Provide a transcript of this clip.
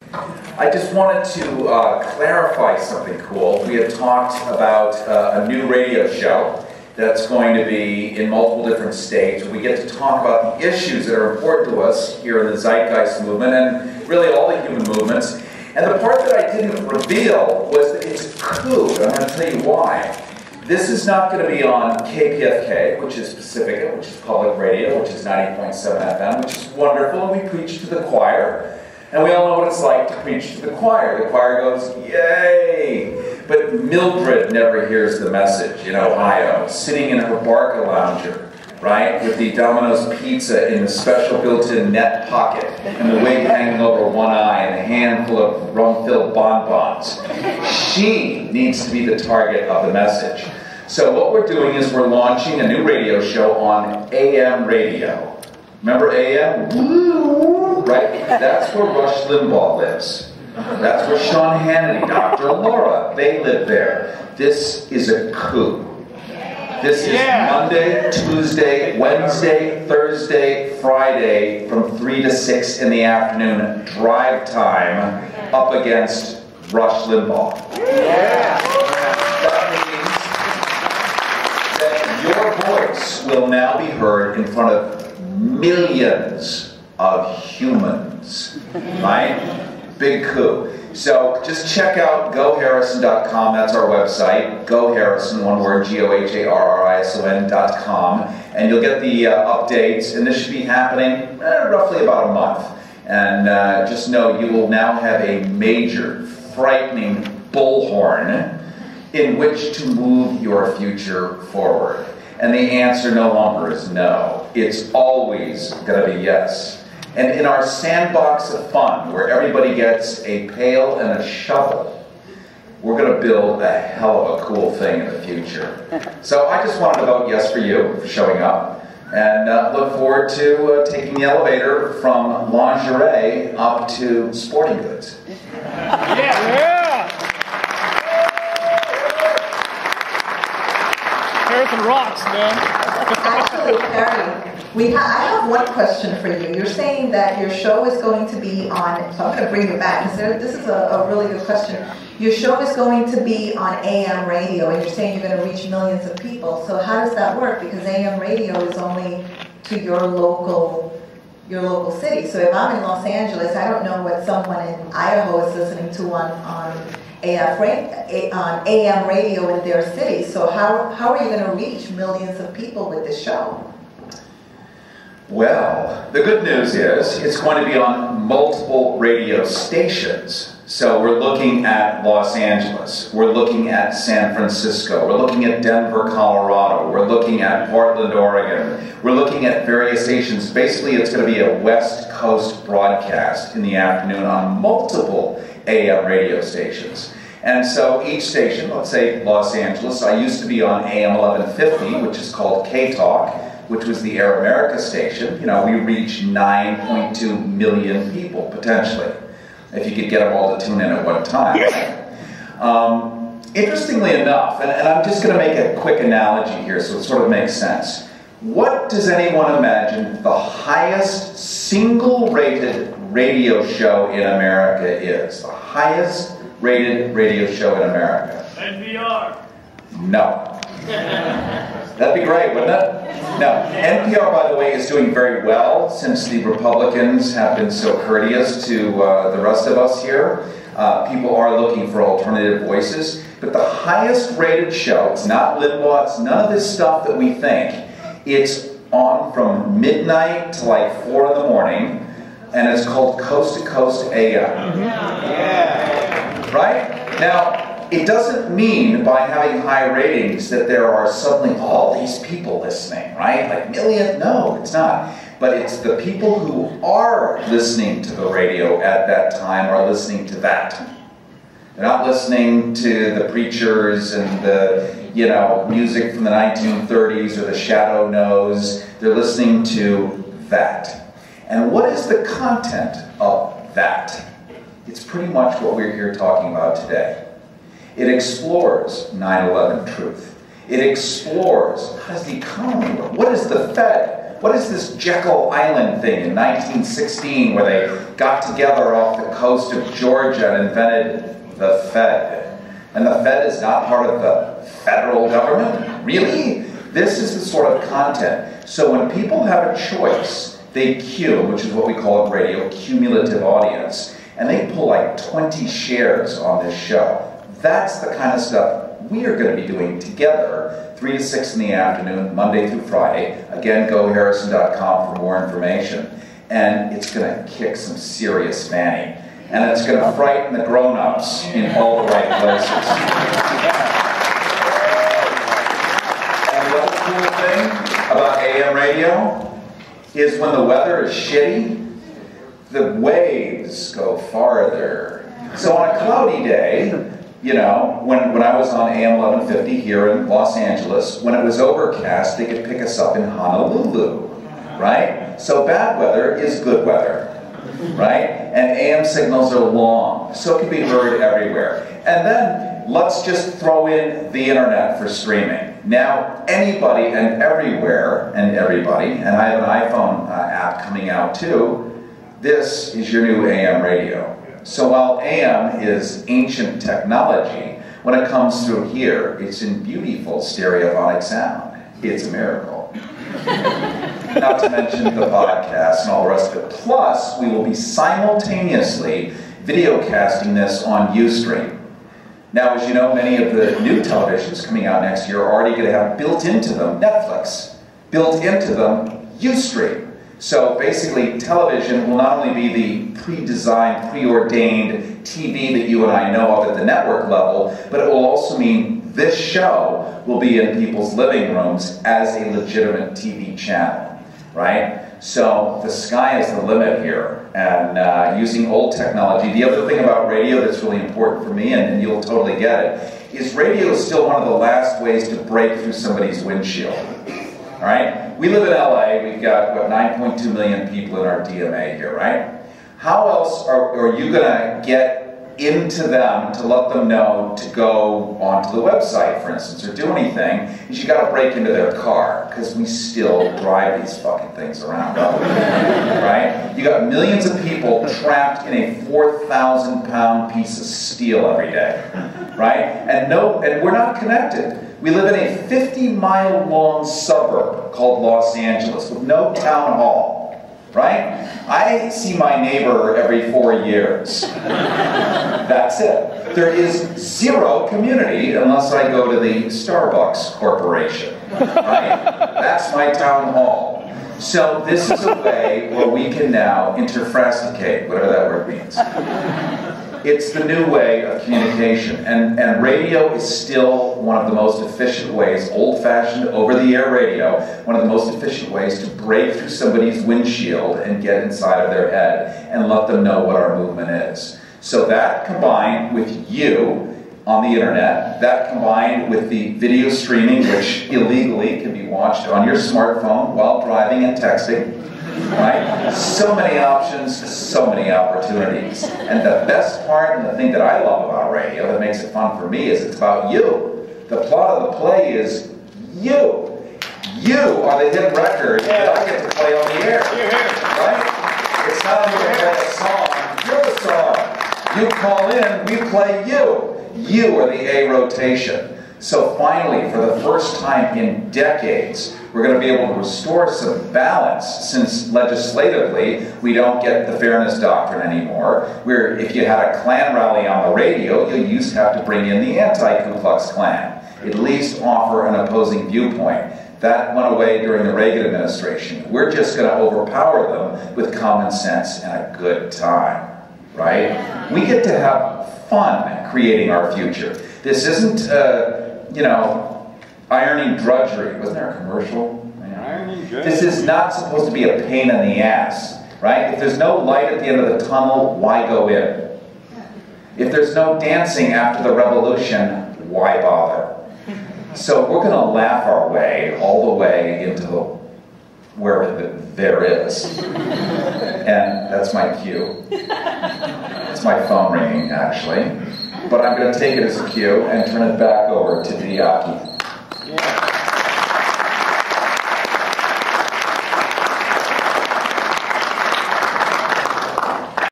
I just wanted to clarify something cool. We had talked about a new radio show that's going to be in multiple different states. We get to talk about the issues that are important to us here in the Zeitgeist movement and really all the human movements. And the part that I didn't reveal was that it's a coup. I'm going to tell you why. This is not going to be on KPFK, which is Pacifica, which is public radio, which is 90.7 FM, which is wonderful, and we preach to the choir. And we all know what it's like to preach to the choir. The choir goes, yay! But Mildred never hears the message in Ohio, sitting in her Barca lounger, right, with the Domino's pizza in the special built-in net pocket, and the wig hanging over one eye, and a handful of rum-filled bonbons. She needs to be the target of the message. So what we're doing is we're launching a new radio show on AM radio. Remember AM? Right? That's where Rush Limbaugh lives. That's where Sean Hannity, Dr. Laura, they live there. This is a coup. This is Monday, Tuesday, Wednesday, Thursday, Friday from 3 to 6 in the afternoon, drive time up against Rush Limbaugh. That means that your voice will now be heard in front of millions of humans, right? Big coup. So just check out goharrison.com, that's our website, goharrison, one word, GOHARRISON.com, and you'll get the updates, and this should be happening roughly about a month. And just know you will now have a major, frightening bullhorn in which to move your future forward. And the answer no longer is no. It's always going to be yes. And in our sandbox of fun, where everybody gets a pail and a shovel, we're going to build a hell of a cool thing in the future. So I just wanted to vote yes for you for showing up. And look forward to taking the elevator from lingerie up to sporting goods. Harrison rocks, man. Actually, Cary, I have one question for you. You're saying that your show is going to be on, so I'm going to bring you back, because this is a really good question. Your show is going to be on AM radio, and you're saying you're going to reach millions of people. So how does that work? Because AM radio is only to your local city. So if I'm in Los Angeles, I don't know what someone in Idaho is listening to on AM radio in their city. So how are you going to reach millions of people with this show? Well, the good news is it's going to be on multiple radio stations. So we're looking at Los Angeles, we're looking at San Francisco, we're looking at Denver, Colorado, we're looking at Portland, Oregon, we're looking at various stations. Basically, it's going to be a West Coast broadcast in the afternoon on multiple AM radio stations. And so each station, let's say Los Angeles, I used to be on AM 1150, which is called K-Talk, which was the Air America station. You know, we reach 9.2 million people, potentially, if you could get them all to tune in at one time. Interestingly enough, and I'm just going to make a quick analogy here so it sort of makes sense. What does anyone imagine the highest single-rated radio show in America is? The highest rated radio show in America? NPR. No. That'd be great, wouldn't it? No. NPR, by the way, is doing very well since the Republicans have been so courteous to the rest of us here. People are looking for alternative voices. But the highest rated show, it's not Limbaugh, it's none of this stuff that we think. It's on from midnight to like 4 in the morning, and it's called Coast to Coast AM. Right? Now, it doesn't mean by having high ratings that there are suddenly all these people listening, right? Like millions? No, it's not. But it's the people who are listening to the radio at that time are listening to that. They're not listening to the preachers and the, music from the 1930s or the Shadow Knows. They're listening to that. And what is the content of that? It's pretty much what we're here talking about today. It explores 9/11 truth. It explores, how does the economy work? What is the Fed? What is this Jekyll Island thing in 1916 where they got together off the coast of Georgia and invented the Fed? And the Fed is not part of the federal government? Really? This is the sort of content. So when people have a choice, they queue, which is what we call in radio, cumulative audience, and they pull like 20 shares on this show. That's the kind of stuff we are going to be doing together, 3 to 6 in the afternoon, Monday through Friday. Again, goharrison.com for more information. And it's going to kick some serious fanny. And it's going to frighten the grown-ups in all the right places. And the other cool thing about AM radio is when the weather is shitty, the waves go farther. So on a cloudy day, you know, when I was on AM 1150 here in Los Angeles, when it was overcast, they could pick us up in Honolulu, right? So bad weather is good weather, right? And AM signals are long, so it can be heard everywhere. And then let's just throw in the internet for streaming. Now, anybody and everywhere and everybody, and I have an iPhone app coming out too, this is your new AM radio. So while AM is ancient technology, when it comes through here, it's in beautiful stereophonic sound. It's a miracle. Not to mention the podcast and all the rest of it. Plus, we will be simultaneously videocasting this on Ustream. Now, as you know, many of the new televisions coming out next year are already going to have built into them Netflix, built into them Ustream. So basically, television will not only be the pre-designed, preordained TV that you and I know of at the network level, but it will also mean this show will be in people's living rooms as a legitimate TV channel, right? So the sky is the limit here, and using old technology. The other thing about radio that's really important for me, and you'll totally get it, is radio is still one of the last ways to break through somebody's windshield. All right? We live in LA. We've got, what, 9.2 million people in our DMA here, right? How else are you going to get into them to let them know to go onto the website, for instance, or do anything? Is you got to break into their car, because we still drive these fucking things around, right? You got millions of people trapped in a 4,000-pound piece of steel every day, right? And we're not connected. We live in a 50-mile-long suburb called Los Angeles with no town hall, right? I see my neighbor every 4 years. That's it. There is zero community unless I go to the Starbucks Corporation, right? That's my town hall. So this is a way where we can now interfrasticate, whatever that word means. It's the new way of communication, and radio is still one of the most efficient ways, old-fashioned, over-the-air radio, one of the most efficient ways to break through somebody's windshield and get inside of their head and let them know what our movement is. So that combined with you on the internet, that combined with the video streaming, which illegally can be watched on your smartphone while driving and texting, right? So many options, so many opportunities. And the best part, and the thing that I love about radio that makes it fun for me, is it's about you. The plot of the play is you. You are the hit record that I get to play on the air, right? It's not only to play a song, you're the song. You call in, we play you. You are the A rotation. So finally, for the first time in decades, we're going to be able to restore some balance, since legislatively we don't get the fairness doctrine anymore, where if you had a Klan rally on the radio, you used to have to bring in the anti-Ku Klux Klan, at least offer an opposing viewpoint. That went away during the Reagan administration. We're just going to overpower them with common sense and a good time, right? We get to have fun creating our future. This isn't, ironing drudgery. Wasn't there a commercial? Ironing drudgery. This is not supposed to be a pain in the ass, right? If there's no light at the end of the tunnel, why go in? If there's no dancing after the revolution, why bother? So we're going to laugh our way all the way into where there is. And that's my cue. It's my phone ringing, actually. But I'm going to take it as a cue and turn it back over to Diaki.